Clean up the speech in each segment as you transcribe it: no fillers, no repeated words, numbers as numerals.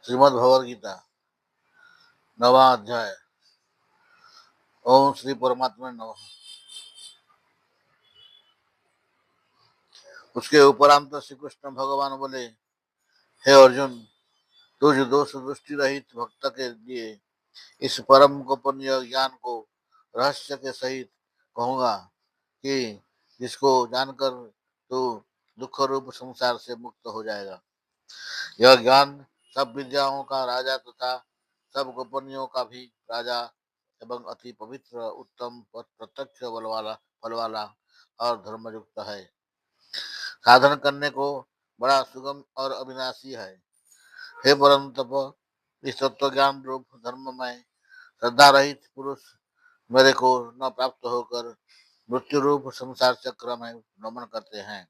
श्रीमद् भगवद गीता 9वां अध्याय। ओम श्री परमात्मा नमः। उसके उपरांत श्री कृष्ण भगवान बोले, हे अर्जुन, तुझ दोष दृष्टि रहित भक्त के लिए इस परम गोपनीय ज्ञान को रहस्य के सहित कहूंगा कि जिसको जानकर तू दुख रूप संसार से मुक्त हो जाएगा। यह ज्ञान सब विद्याओं का राजा तथा सब गोपनीयों का भी राजा एवं अति पवित्र उत्तम प्रत्यक्ष फल वाला और धर्मयुक्त है। साधन करने को बड़ा सुगम और अविनाशी है। हे परम तप, इस तत्व ज्ञान रूप धर्म में श्रद्धा रहित पुरुष मेरे को न प्राप्त होकर मृत्यु रूप संसार चक्र में भ्रमण करते हैं।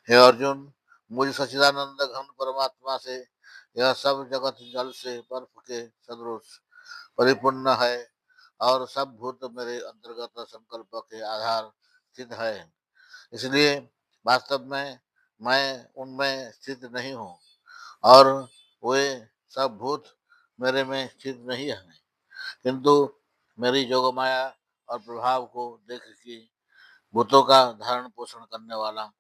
हे अर्जुन, मुझ सच्चिदानंद घन परमात्मा से यह सब जगत जल से बर्फ के सदृश परिपूर्ण है और सब भूत मेरे अंतर्गत संकल्प के आधार स्थित है। इसलिए वास्तव में मैं उनमें स्थित नहीं हूँ और वे सब भूत मेरे में स्थित नहीं है, किंतु मेरी जोग माया और प्रभाव को देख के भूतों का धारण पोषण करने वाला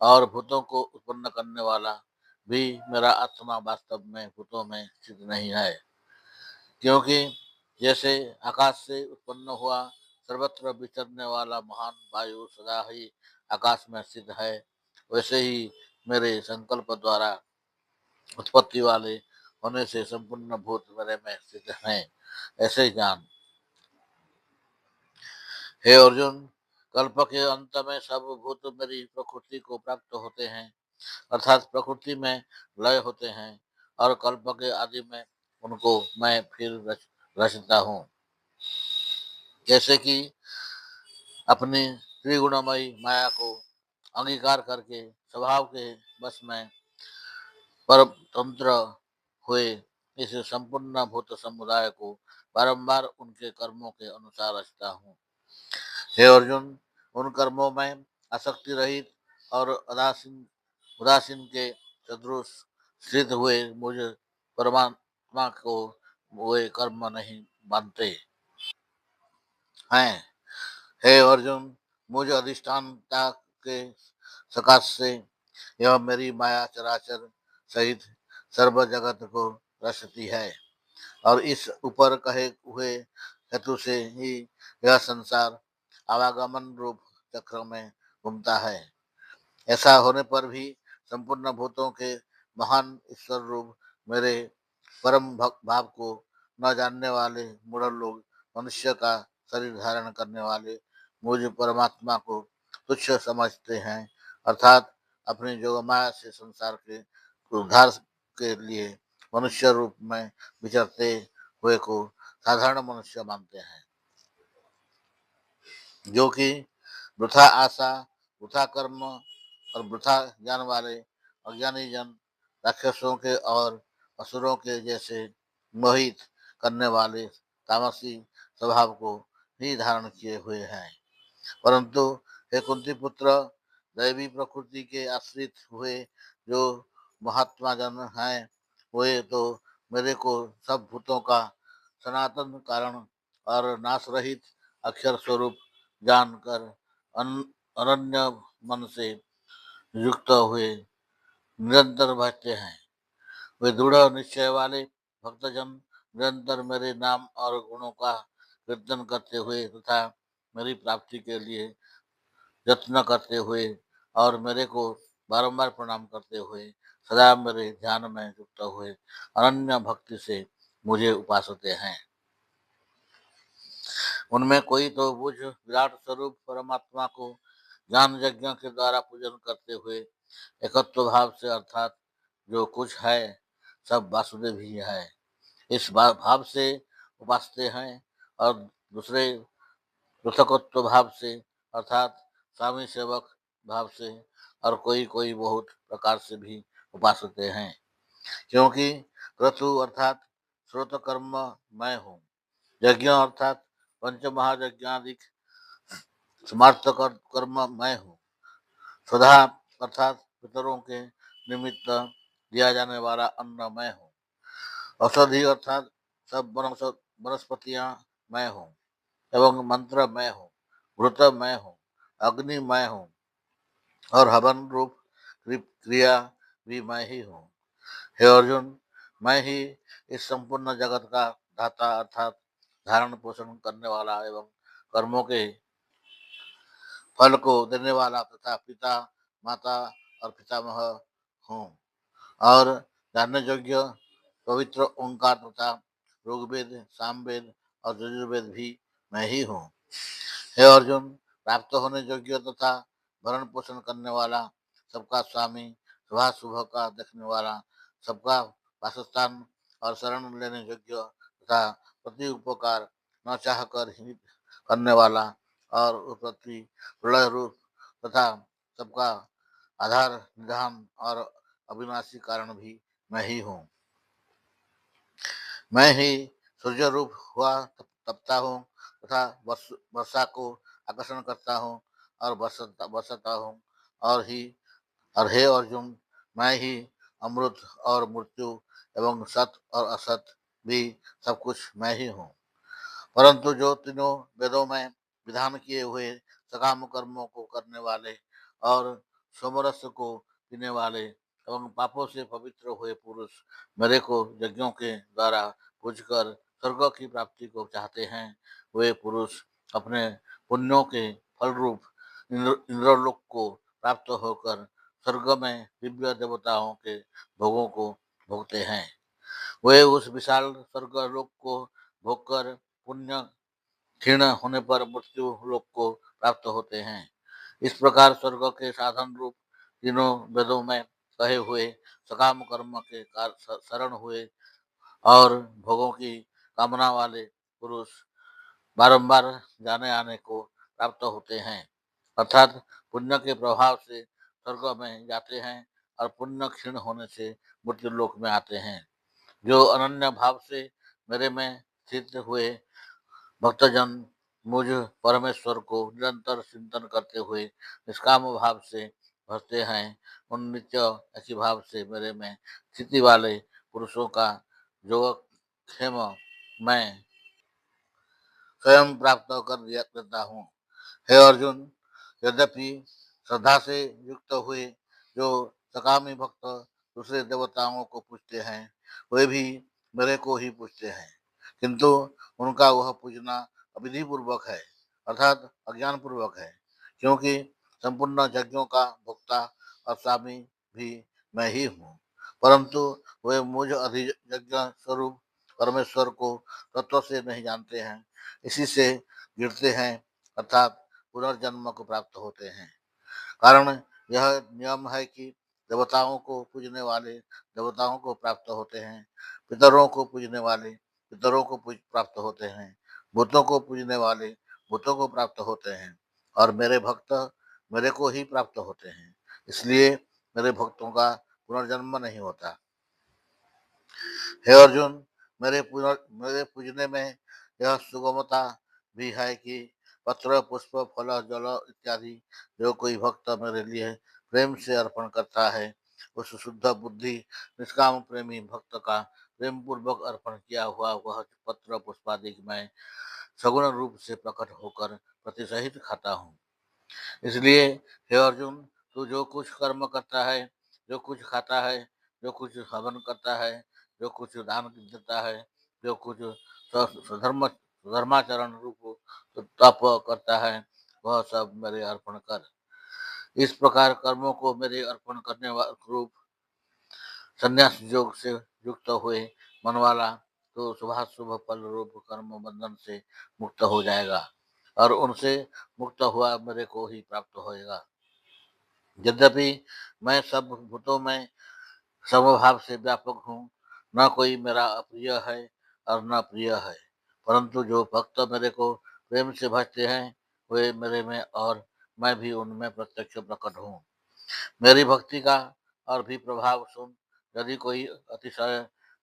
और भूतों को उत्पन्न करने वाला भी मेरा आत्मा वास्तव में भूतों में स्थित नहीं है। क्योंकि जैसे आकाश से उत्पन्न हुआ सर्वत्र विचरने वाला महान वायु सदा ही आकाश में स्थित है, वैसे ही मेरे संकल्प द्वारा उत्पत्ति वाले होने से संपूर्ण भूत मेरे में स्थित हैं, ऐसे जान। हे अर्जुन, कल्प के अंत में सब भूत मेरी प्रकृति को प्राप्त होते हैं, अर्थात प्रकृति में लय होते हैं, और कल्प के आदि में उनको मैं फिर रचता हूँ। जैसे कि अपनी त्रिगुणमयी माया को अंगीकार करके स्वभाव के बस में परतंत्र हुए इस संपूर्ण भूत समुदाय को बारंबार उनके कर्मों के अनुसार रचता हूँ। हे अर्जुन, उन कर्मों में आसक्ति रहित और उदासीन के सदृश स्थित हुए मुझ परमात्मा को वे कर्म नहीं मानते हैं। हे अर्जुन, मुझ अधिष्ठानता के सकाश से यह मेरी माया चराचर सहित सर्व जगत को रचती है और इस ऊपर कहे हुए हेतु से ही यह संसार आवागमन रूप चक्र में घूमता है। ऐसा होने पर भी संपूर्ण भूतों के महान ईश्वर रूप मेरे परम भाव को न जानने वाले मूढ़ लोग मनुष्य का शरीर धारण करने वाले मुझ परमात्मा को तुच्छ समझते हैं, अर्थात अपनी जोगमाया से संसार के उद्धार के लिए मनुष्य रूप में विचरते हुए को साधारण मनुष्य मानते हैं, जो कि वृथा आशा, वृथा कर्म और वृथा ज्ञान वाले अज्ञानी जन राक्षसों के और असुरों के जैसे मोहित करने वाले तामसी स्वभाव को ही धारण किए हुए हैं। परंतु हे कुंती पुत्र, दैवी प्रकृति के आश्रित हुए जो महात्मा जन हैं, वे तो मेरे को सब भूतों का सनातन कारण और नाश रहित अक्षर स्वरूप जानकर अनन्य मन से युक्त हुए निरंतर भजते हैं। वे दृढ़ निश्चय वाले भक्तजन निरंतर मेरे नाम और गुणों का कीर्तन करते हुए तथा मेरी प्राप्ति के लिए यत्न करते हुए और मेरे को बारंबार प्रणाम करते हुए सदा मेरे ध्यान में युक्त हुए अनन्य भक्ति से मुझे उपासते हैं। उनमें कोई तो बुझ विराट स्वरूप परमात्मा को ज्ञान यज्ञ के द्वारा पूजन करते हुए एकत्व भाव से, अर्थात जो कुछ है सब वासुदेव ही है, इस भाव से उपासते हैं, और दूसरे पृथकत्व भाव से अर्थात स्वामी सेवक भाव से, और कोई कोई बहुत प्रकार से भी उपासते हैं। क्योंकि क्रतु अर्थात श्रोत कर्म मैं हूँ, यज्ञ अर्थात पंच महायज्ञादिक समार्थ कर्म मैं हूँ, स्वधा अर्थात पितरों के निमित्त दिया जाने वाला अन्न मैं हूँ। औषधि अर्थात सब वनस्पतियां मैं हूँ, एवं मंत्र मैं हूँ, घृत मैं हूँ, अग्नि मैं हूँ, और हवन रूप क्रिया भी मैं ही हूँ। हे अर्जुन, मैं ही इस संपूर्ण जगत का दाता अर्थात धारण पोषण करने वाला एवं कर्मों के फल को देने वाला तथा पिता, माता और पितामह हूँ। और जानने योग्य पवित्र ओंकार तथा ऋग्वेद, सामवेद और यजुर्वेद भी मैं ही हूँ। हे अर्जुन, प्राप्त होने योग्य तथा भरण पोषण करने वाला, सबका स्वामी, स्वभाव शुभ का देखने वाला, सबका वासस्थान और शरण लेने योग्य तथा प्रति उपकार न चाह कर ही करने वाला, और उत्पत्ति प्रलय रूप तथा सबका आधार, निधान और अविनाशी कारण भी मैं ही हूँ। मैं ही सूर्य रूप हुआ तपता हूँ तथा वर्षा को आकर्षण करता हूँ और बरसता हूँ। और हे अर्जुन, मैं ही अमृत और मृत्यु एवं सत और असत भी सब कुछ मैं ही हूँ। परंतु जो तीनों वेदों में विधान किए हुए सकाम कर्मों को करने वाले और सोमरस को पीने वाले एवं पापों से पवित्र हुए पुरुष मेरे को यज्ञों के द्वारा पूजकर स्वर्ग की प्राप्ति को चाहते हैं, वे पुरुष अपने पुण्यों के फल रूप इंद्रलोक को प्राप्त होकर स्वर्ग में दिव्य देवताओं के भोगों को भोगते हैं। वे उस विशाल स्वर्ग लोक को भोगकर पुण्य क्षीण होने पर मृत्यु लोक को प्राप्त होते हैं। इस प्रकार स्वर्ग के साधन रूप तीनों वेदों में कहे हुए सकाम कर्म के शरण हुए और भोगों की कामना वाले पुरुष बारंबार जाने आने को प्राप्त होते हैं, अर्थात पुण्य के प्रभाव से स्वर्ग में जाते हैं और पुण्य क्षीण होने से मृत्यु लोक में आते हैं। जो अनन्य भाव से मेरे में स्थित हुए भक्तजन मुझ परमेश्वर को निरंतर चिंतन करते हुए निष्काम भाव से भजते हैं, उन नित्य ऐसी भाव से मेरे में स्थिति वाले पुरुषों का योगक्षेम मैं स्वयं प्राप्त कर दिया करता हूँ। हे अर्जुन, यद्यपि श्रद्धा से युक्त हुए जो सकामी भक्त दूसरे देवताओं को पूजते हैं, वे भी मेरे को ही पूजते हैं, किंतु उनका वह पूजना अविधि पूर्वक है अर्थात अज्ञान पूर्वक है, क्योंकि संपूर्ण यज्ञों का भोक्ता और स्वामी भी मैं ही हूँ। परंतु वे मुझ अधियज्ञ स्वरूप परमेश्वर को तत्व से नहीं जानते हैं, इसी से गिरते हैं अर्थात पुनर्जन्म को प्राप्त होते हैं। कारण यह नियम है कि देवताओं को पूजने वाले देवताओं को प्राप्त होते हैं, पितरों को पूजने वाले पितरों को प्राप्त होते हैं, भूतों को पूजने वाले भूतों को प्राप्त होते हैं, और मेरे भक्त मेरे को ही प्राप्त होते हैं। इसलिए मेरे भक्तों का पुनर्जन्म नहीं होता। हे अर्जुन, मेरे पूजने में यह सुगमता भी है कि पत्र, पुष्प, फल, जल इत्यादि जो कोई भक्त मेरे लिए प्रेम से अर्पण करता है, उस शुद्ध बुद्धि निष्काम प्रेमी भक्त का प्रेम पूर्वक अर्पण किया हुआ वह पत्र पुष्पादि मैं सगुण रूप से प्रकट होकर प्रतिसहित खाता हूँ। इसलिए हे अर्जुन, तू जो कुछ कर्म करता है, जो कुछ खाता है, जो कुछ हवन करता है, जो कुछ दान देता है, जो कुछ धर्माचरण रूप तप करता है, वह सब मेरे अर्पण कर। इस प्रकार कर्मों को मेरे अर्पण करने रूप संन्यास योग से युक्त हुए मन वाला तो शुभाशुभ फल रूप कर्म बंधन से मुक्त हो जाएगा और उनसे मुक्त हुआ मेरे को ही प्राप्त होएगा। यद्यपि मैं सब भूतों में समभाव से व्यापक हूँ, न कोई मेरा अप्रिय है और न प्रिय है, परंतु जो भक्त मेरे को प्रेम से भजते हैं वे मेरे में और मैं भी उनमें प्रत्यक्ष प्रकट हूँ। मेरी भक्ति का और भी प्रभाव सुन, यदि कोई अतिशय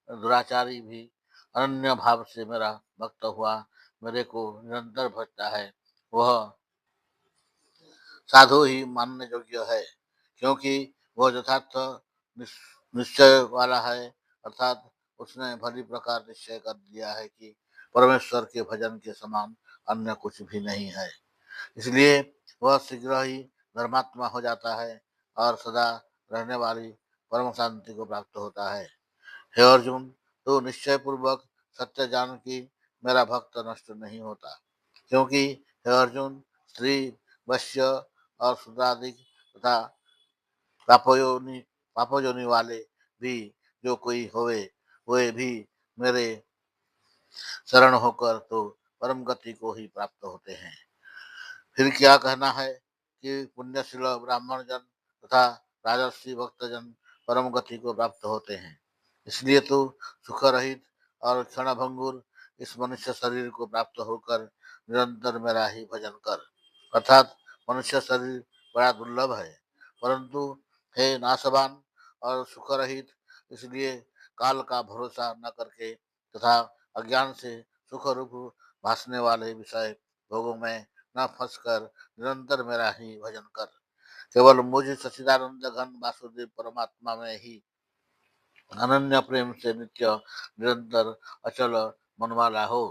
दुराचारी भी अनन्य भाव से मेरा भक्त हुआ मेरे को निरंतर भजता है, वह साधु ही मानने योग्य है, क्योंकि वह यथार्थ निश्चय वाला है, अर्थात उसने भली प्रकार निश्चय कर दिया है कि परमेश्वर के भजन के समान अन्य कुछ भी नहीं है। इसलिए वह शीघ्र ही धर्मात्मा हो जाता है और सदा रहने वाली परम शांति को प्राप्त होता है। हे अर्जुन, तो निश्चय पूर्वक सत्य जान कि मेरा भक्त नष्ट नहीं होता, क्योंकि हे अर्जुन, स्त्री, वैश्य और शूद्रादि तथा पापयोनि पापयोनि वाले भी जो कोई होवे, वे भी मेरे शरण होकर तो परम गति को ही प्राप्त होते हैं। फिर क्या कहना है कि पुण्यशील ब्राह्मण जन तथा राजर्षि भक्तजन परम गति को प्राप्त होते हैं। इसलिए तो सुख रहित और क्षणभंगुर इस मनुष्य शरीर को प्राप्त होकर निरंतर मेरा ही भजन कर। अर्थात मनुष्य शरीर बड़ा दुर्लभ है, परंतु हे नाशवान और सुख रहित, इसलिए काल का भरोसा न करके तथा अज्ञान से सुख रूप भासने वाले विषय भोगों में न फंसकर निरंतर मेरा ही भजन कर। केवल मुझ सच्चिदानंद घन वासुदेव परमात्मा में ही अनन्य प्रेम से नित्य निरंतर अचल मन वाला हो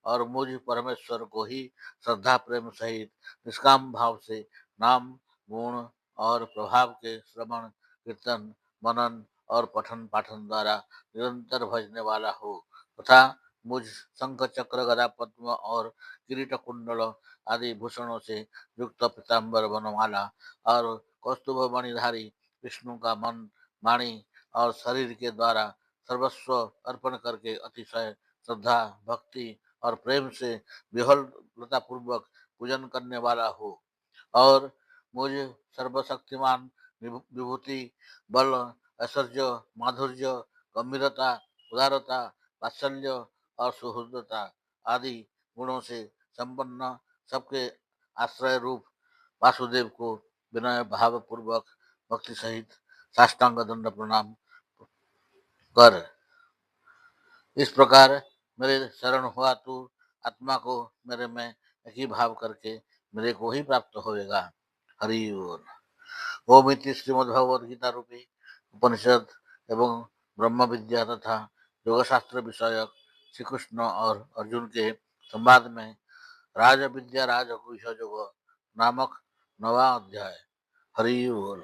और मुझ परमेश्वर को ही श्रद्धा प्रेम सहित निष्काम भाव से नाम, गुण और प्रभाव के श्रवण, कीर्तन, मनन और पठन पाठन द्वारा निरंतर भजने वाला हो तथा मुझ शंख चक्र गदा पद्म और किरीट कुंडल आदि भूषणों से युक्त पीताम्बर बनवाला और कौस्तुभ मणिधारी विष्णु का मन, वाणी और शरीर के द्वारा सर्वस्व अर्पण करके अतिशय श्रद्धा, भक्ति और प्रेम से विह्वलता पूर्वक पूजन करने वाला हो और मुझ सर्वशक्तिमान विभूति, बल, ऐश्वर्य, माधुर्य, गंभीरता, उदारता, वात्सल्य और सुहृदता आदि गुणों से संपन्न सबके आश्रय रूप वासुदेव को विनय भाव पूर्वक भक्ति सहित साष्टांग दंड प्रणाम कर। इस प्रकार मेरे शरण हुआ तू आत्मा को मेरे में एक ही भाव करके मेरे को ही प्राप्त होएगा। हरि बोल। ओम इति श्रीमद्भगवद गीता रूपी उपनिषद एवं ब्रह्म विद्या तथा योग शास्त्र विषयक श्री कृष्ण और अर्जुन के संवाद में राज विद्या राजगुह्य योग नामक नवा अध्याय। हरि बोल।